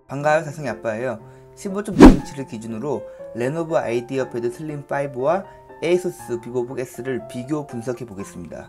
반가워요, 사성의 아빠예요. 15.6인치를 기준으로 레노버 아이디어 패드 슬림5와 에이소스 비보북 S를 비교 분석해 보겠습니다.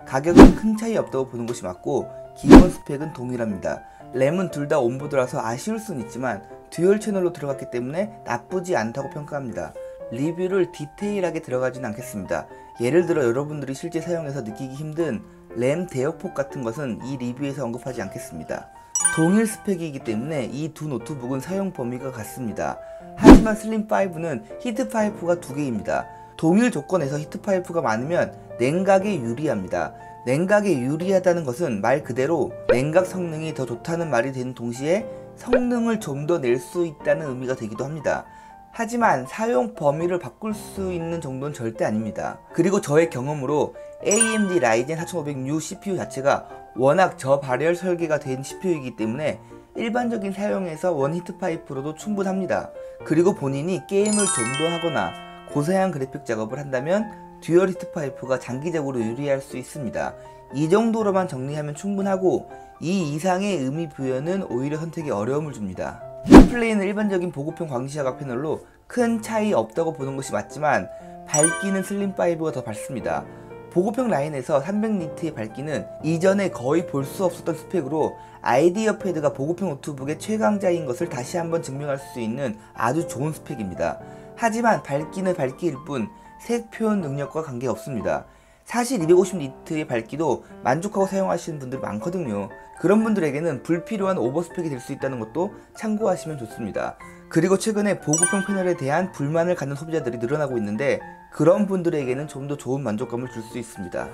가격은 큰 차이 없다고 보는 것이 맞고 기본 스펙은 동일합니다. 램은 둘 다 온보드라서 아쉬울 순 있지만 듀얼 채널로 들어갔기 때문에 나쁘지 않다고 평가합니다. 리뷰를 디테일하게 들어가진 않겠습니다. 예를 들어 여러분들이 실제 사용해서 느끼기 힘든 램 대역폭 같은 것은 이 리뷰에서 언급하지 않겠습니다. 동일 스펙이기 때문에 이 두 노트북은 사용 범위가 같습니다. 하지만 슬림5는 히트 파이프가 두 개입니다. 동일 조건에서 히트 파이프가 많으면 냉각에 유리합니다. 냉각에 유리하다는 것은 말 그대로 냉각 성능이 더 좋다는 말이 되는 동시에 성능을 좀 더 낼 수 있다는 의미가 되기도 합니다. 하지만 사용 범위를 바꿀 수 있는 정도는 절대 아닙니다. 그리고 저의 경험으로 AMD 라이젠 4500U CPU 자체가 워낙 저발열 설계가 된 CPU이기 때문에 일반적인 사용에서 원 히트 파이프로도 충분합니다. 그리고 본인이 게임을 좀 더 하거나 고사양 그래픽 작업을 한다면 듀얼 히트 파이프가 장기적으로 유리할 수 있습니다. 이 정도로만 정리하면 충분하고 이 이상의 의미 부여는 오히려 선택에 어려움을 줍니다. 디스플레이는 일반적인 보급형 광시야각 패널로 큰 차이 없다고 보는 것이 맞지만 밝기는 슬림5가 더 밝습니다. 보급형 라인에서 300니트의 밝기는 이전에 거의 볼 수 없었던 스펙으로 아이디어 패드가 보급형 노트북의 최강자인 것을 다시 한번 증명할 수 있는 아주 좋은 스펙입니다. 하지만 밝기는 밝기일 뿐 색 표현 능력과 관계없습니다. 사실 250니트의 밝기도 만족하고 사용하시는 분들 많거든요. 그런 분들에게는 불필요한 오버스펙이 될 수 있다는 것도 참고하시면 좋습니다. 그리고 최근에 보급형 패널에 대한 불만을 갖는 소비자들이 늘어나고 있는데 그런 분들에게는 좀 더 좋은 만족감을 줄 수 있습니다.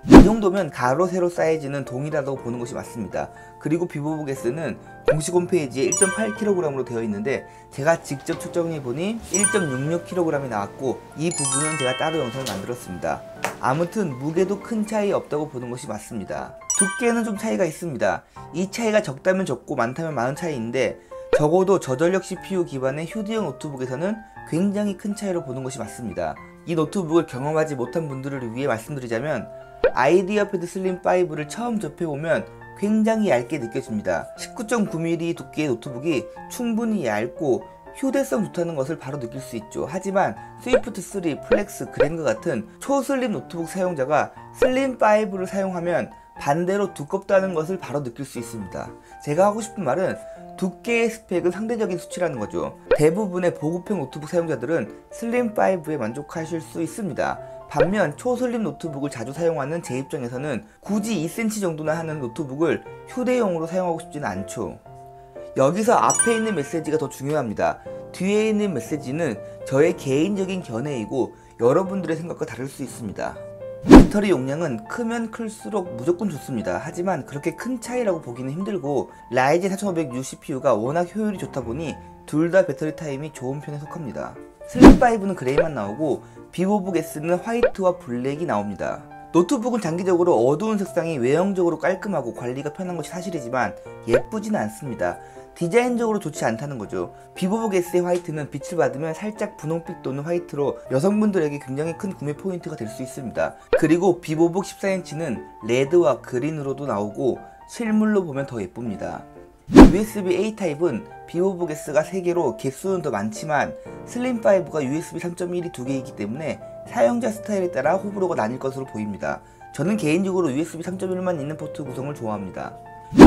이 정도면 가로 세로 사이즈는 동일하다고 보는 것이 맞습니다. 그리고 비보북 S는 공식 홈페이지에 1.8kg으로 되어 있는데 제가 직접 측정해보니 1.66kg이 나왔고 이 부분은 제가 따로 영상을 만들었습니다. 아무튼 무게도 큰 차이 없다고 보는 것이 맞습니다. 두께는 좀 차이가 있습니다. 이 차이가 적다면 적고 많다면 많은 차이인데 적어도 저전력 CPU 기반의 휴대용 노트북에서는 굉장히 큰 차이로 보는 것이 맞습니다. 이 노트북을 경험하지 못한 분들을 위해 말씀드리자면 아이디어 패드 슬림5를 처음 접해보면 굉장히 얇게 느껴집니다. 19.9mm 두께의 노트북이 충분히 얇고 휴대성 좋다는 것을 바로 느낄 수 있죠. 하지만 스위프트3, 플렉스, 그랜과 같은 초슬림 노트북 사용자가 슬림5를 사용하면 반대로 두껍다는 것을 바로 느낄 수 있습니다. 제가 하고 싶은 말은 두께의 스펙은 상대적인 수치라는 거죠. 대부분의 보급형 노트북 사용자들은 슬림5에 만족하실 수 있습니다. 반면 초슬림 노트북을 자주 사용하는 제 입장에서는 굳이 2cm 정도나 하는 노트북을 휴대용으로 사용하고 싶지는 않죠. 여기서 앞에 있는 메시지가 더 중요합니다. 뒤에 있는 메시지는 저의 개인적인 견해이고 여러분들의 생각과 다를 수 있습니다. 배터리 용량은 크면 클수록 무조건 좋습니다. 하지만 그렇게 큰 차이라고 보기는 힘들고 라이젠 4500U CPU가 워낙 효율이 좋다 보니 둘 다 배터리 타임이 좋은 편에 속합니다. 슬림5는 그레이만 나오고 비보북 S는 화이트와 블랙이 나옵니다. 노트북은 장기적으로 어두운 색상이 외형적으로 깔끔하고 관리가 편한 것이 사실이지만 예쁘지는 않습니다. 디자인적으로 좋지 않다는 거죠. 비보북 S의 화이트는 빛을 받으면 살짝 분홍빛 또는 화이트로 여성분들에게 굉장히 큰 구매 포인트가 될 수 있습니다. 그리고 비보북 14인치는 레드와 그린으로도 나오고 실물로 보면 더 예쁩니다. USB-A 타입은 비보북 S가 3개로 개수는 더 많지만 슬림5가 USB 3.1이 2개이기 때문에 사용자 스타일에 따라 호불호가 나뉠 것으로 보입니다. 저는 개인적으로 USB 3.1만 있는 포트 구성을 좋아합니다.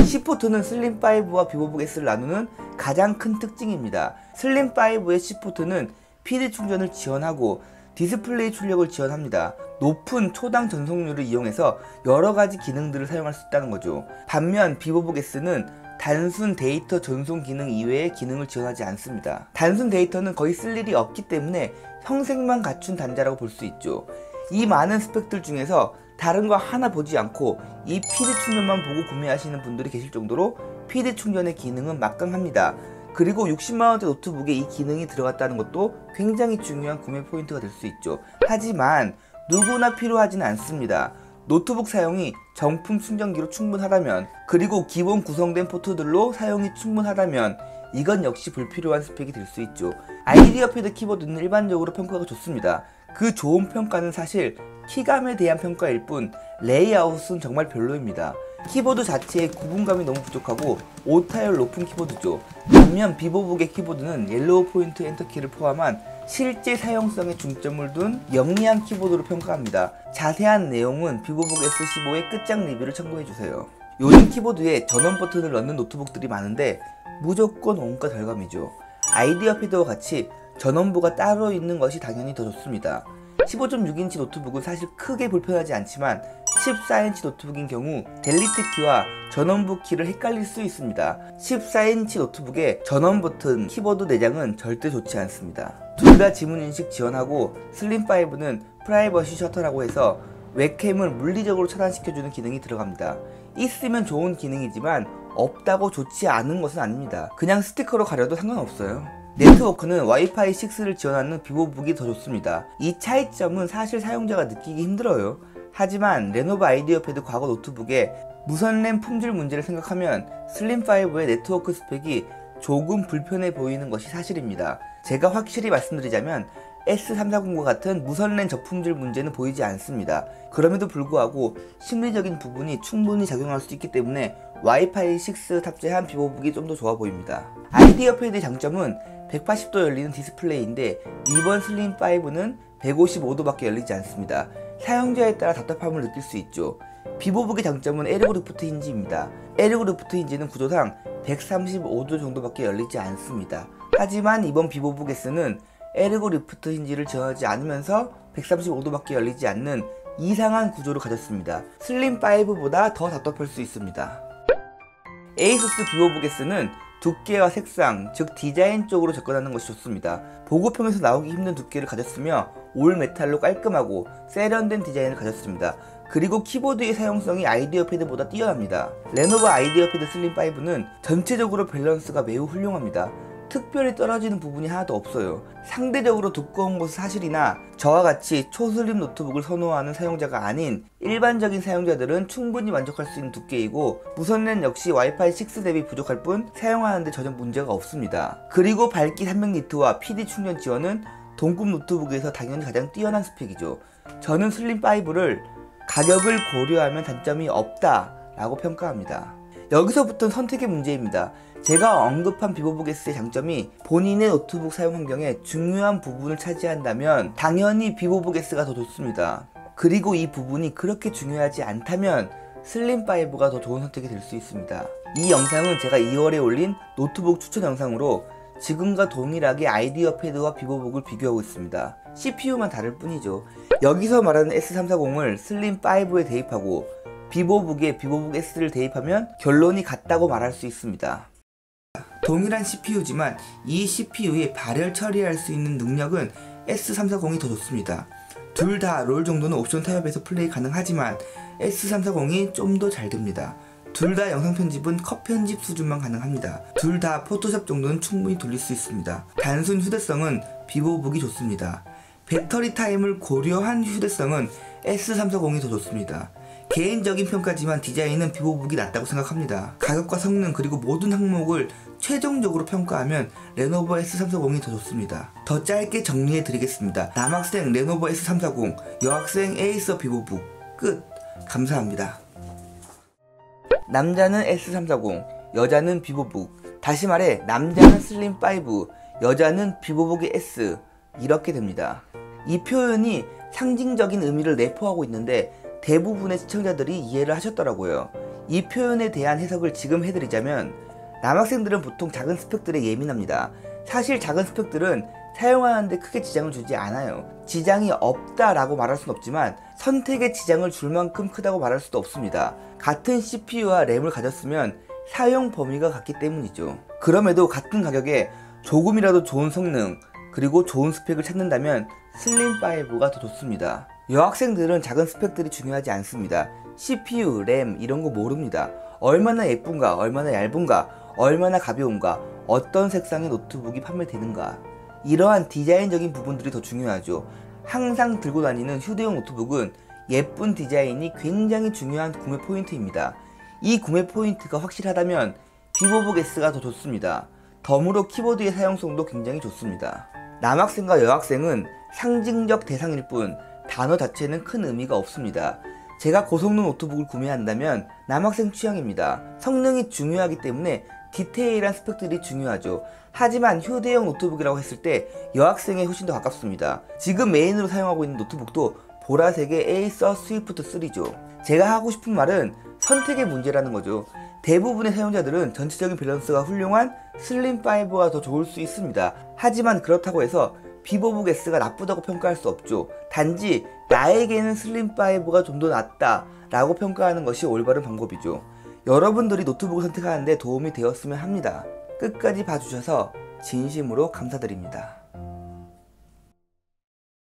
C포트는 슬림5와 비보북 S를 나누는 가장 큰 특징입니다. 슬림5의 C포트는 PD 충전을 지원하고 디스플레이 출력을 지원합니다. 높은 초당 전송률을 이용해서 여러가지 기능들을 사용할 수 있다는 거죠. 반면 비보북 S는 단순 데이터 전송 기능 이외의 기능을 지원하지 않습니다. 단순 데이터는 거의 쓸 일이 없기 때문에 형색만 갖춘 단자라고 볼 수 있죠. 이 많은 스펙들 중에서 다른 거 하나 보지 않고 이 PD 충전만 보고 구매하시는 분들이 계실 정도로 PD 충전의 기능은 막강합니다. 그리고 60만원대 노트북에 이 기능이 들어갔다는 것도 굉장히 중요한 구매 포인트가 될 수 있죠. 하지만 누구나 필요하지는 않습니다. 노트북 사용이 정품 충전기로 충분하다면 그리고 기본 구성된 포트들로 사용이 충분하다면 이건 역시 불필요한 스펙이 될 수 있죠. 아이디어 패드 키보드는 일반적으로 평가가 좋습니다. 그 좋은 평가는 사실 키감에 대한 평가일 뿐 레이아웃은 정말 별로입니다. 키보드 자체의 구분감이 너무 부족하고 오타율 높은 키보드죠. 반면 비보북의 키보드는 옐로우 포인트 엔터키를 포함한 실제 사용성에 중점을 둔 영리한 키보드로 평가합니다. 자세한 내용은 비보북 S15의 끝장 리뷰를 참고해주세요. 요즘 키보드에 전원 버튼을 넣는 노트북들이 많은데 무조건 원가 절감이죠. 아이디어 패드와 같이 전원부가 따로 있는 것이 당연히 더 좋습니다. 15.6인치 노트북은 사실 크게 불편하지 않지만 14인치 노트북인 경우 델리트 키와 전원부 키를 헷갈릴 수 있습니다. 14인치 노트북의 전원 버튼, 키보드 내장은 절대 좋지 않습니다. 둘 다 지문인식 지원하고 슬림5는 프라이버시 셔터라고 해서 웹캠을 물리적으로 차단시켜주는 기능이 들어갑니다. 있으면 좋은 기능이지만 없다고 좋지 않은 것은 아닙니다. 그냥 스티커로 가려도 상관없어요. 네트워크는 와이파이 6를 지원하는 비보북이 더 좋습니다. 이 차이점은 사실 사용자가 느끼기 힘들어요. 하지만 레노버 아이디어 패드 과거 노트북의 무선 램 품질 문제를 생각하면 슬림5의 네트워크 스펙이 조금 불편해 보이는 것이 사실입니다. 제가 확실히 말씀드리자면 S340과 같은 무선 램 저품질 문제는 보이지 않습니다. 그럼에도 불구하고 심리적인 부분이 충분히 작용할 수 있기 때문에 와이파이 6 탑재한 비보북이 좀 더 좋아 보입니다. 아이디어 패드의 장점은 180도 열리는 디스플레이인데 이번 슬림5는 155도밖에 열리지 않습니다. 사용자에 따라 답답함을 느낄 수 있죠. 비보북의 장점은 에르고 리프트 힌지입니다. 에르고 리프트 힌지는 구조상 135도 정도밖에 열리지 않습니다. 하지만 이번 비보북 S는 에르고 리프트 힌지를 지원하지 않으면서 135도밖에 열리지 않는 이상한 구조를 가졌습니다. 슬림5보다 더 답답할 수 있습니다. 에이수스 비보북 S는 두께와 색상, 즉 디자인 쪽으로 접근하는 것이 좋습니다. 보급형에서 나오기 힘든 두께를 가졌으며 올 메탈로 깔끔하고 세련된 디자인을 가졌습니다. 그리고 키보드의 사용성이 아이디어 패드보다 뛰어납니다. 레노버 아이디어 패드 슬림5는 전체적으로 밸런스가 매우 훌륭합니다. 특별히 떨어지는 부분이 하나도 없어요. 상대적으로 두꺼운 것은 사실이나 저와 같이 초슬림 노트북을 선호하는 사용자가 아닌 일반적인 사용자들은 충분히 만족할 수 있는 두께이고 무선랜 역시 와이파이 6 대비 부족할 뿐 사용하는데 전혀 문제가 없습니다. 그리고 밝기 300니트와 PD 충전 지원은 동급 노트북에서 당연히 가장 뛰어난 스펙이죠. 저는 슬림5를 가격을 고려하면 단점이 없다 라고 평가합니다. 여기서부터는 선택의 문제입니다. 제가 언급한 비보북 S의 장점이 본인의 노트북 사용 환경에 중요한 부분을 차지한다면 당연히 비보북 S가 더 좋습니다. 그리고 이 부분이 그렇게 중요하지 않다면 슬림5가 더 좋은 선택이 될 수 있습니다. 이 영상은 제가 2월에 올린 노트북 추천 영상으로 지금과 동일하게 아이디어 패드와 비보북을 비교하고 있습니다. CPU만 다를 뿐이죠. 여기서 말하는 S340을 슬림5에 대입하고 비보북에 비보북 S를 대입하면 결론이 같다고 말할 수 있습니다. 동일한 CPU지만 이 CPU에 발열 처리할 수 있는 능력은 S340이 더 좋습니다. 둘 다 롤 정도는 옵션 타협에서 플레이 가능하지만 S340이 좀 더 잘 됩니다. 둘 다 영상 편집은 컷 편집 수준만 가능합니다. 둘 다 포토샵 정도는 충분히 돌릴 수 있습니다. 단순 휴대성은 비보북이 좋습니다. 배터리 타임을 고려한 휴대성은 S340이 더 좋습니다. 개인적인 평가지만 디자인은 비보북이 낫다고 생각합니다. 가격과 성능 그리고 모든 항목을 최종적으로 평가하면 레노버 S340이 더 좋습니다. 더 짧게 정리해 드리겠습니다. 남학생 레노버 S340, 여학생 에이서 비보북. 끝. 감사합니다. 남자는 S340, 여자는 비보북. 다시 말해 남자는 슬림5, 여자는 비보북의 S. 이렇게 됩니다. 이 표현이 상징적인 의미를 내포하고 있는데 대부분의 시청자들이 이해를 하셨더라고요. 이 표현에 대한 해석을 지금 해드리자면 남학생들은 보통 작은 스펙들에 예민합니다. 사실 작은 스펙들은 사용하는데 크게 지장을 주지 않아요. 지장이 없다라고 말할 순 없지만 선택에 지장을 줄 만큼 크다고 말할 수도 없습니다. 같은 CPU와 램을 가졌으면 사용 범위가 같기 때문이죠. 그럼에도 같은 가격에 조금이라도 좋은 성능 그리고 좋은 스펙을 찾는다면 슬림5가 더 좋습니다. 여학생들은 작은 스펙들이 중요하지 않습니다. CPU, 램 이런 거 모릅니다. 얼마나 예쁜가, 얼마나 얇은가, 얼마나 가벼운가, 어떤 색상의 노트북이 판매되는가, 이러한 디자인적인 부분들이 더 중요하죠. 항상 들고 다니는 휴대용 노트북은 예쁜 디자인이 굉장히 중요한 구매 포인트입니다. 이 구매 포인트가 확실하다면 비보북 S가 더 좋습니다. 덤으로 키보드의 사용성도 굉장히 좋습니다. 남학생과 여학생은 상징적 대상일 뿐 단어 자체는 큰 의미가 없습니다. 제가 고성능 노트북을 구매한다면 남학생 취향입니다. 성능이 중요하기 때문에 디테일한 스펙들이 중요하죠. 하지만 휴대용 노트북이라고 했을 때 여학생에 훨씬 더 가깝습니다. 지금 메인으로 사용하고 있는 노트북도 보라색의 에이서 스위프트 3죠. 제가 하고 싶은 말은 선택의 문제라는 거죠. 대부분의 사용자들은 전체적인 밸런스가 훌륭한 슬림5가 더 좋을 수 있습니다. 하지만 그렇다고 해서 비보북 S가 나쁘다고 평가할 수 없죠. 단지 나에게는 슬림5가 좀 더 낫다 라고 평가하는 것이 올바른 방법이죠. 여러분들이 노트북을 선택하는데 도움이 되었으면 합니다. 끝까지 봐주셔서 진심으로 감사드립니다.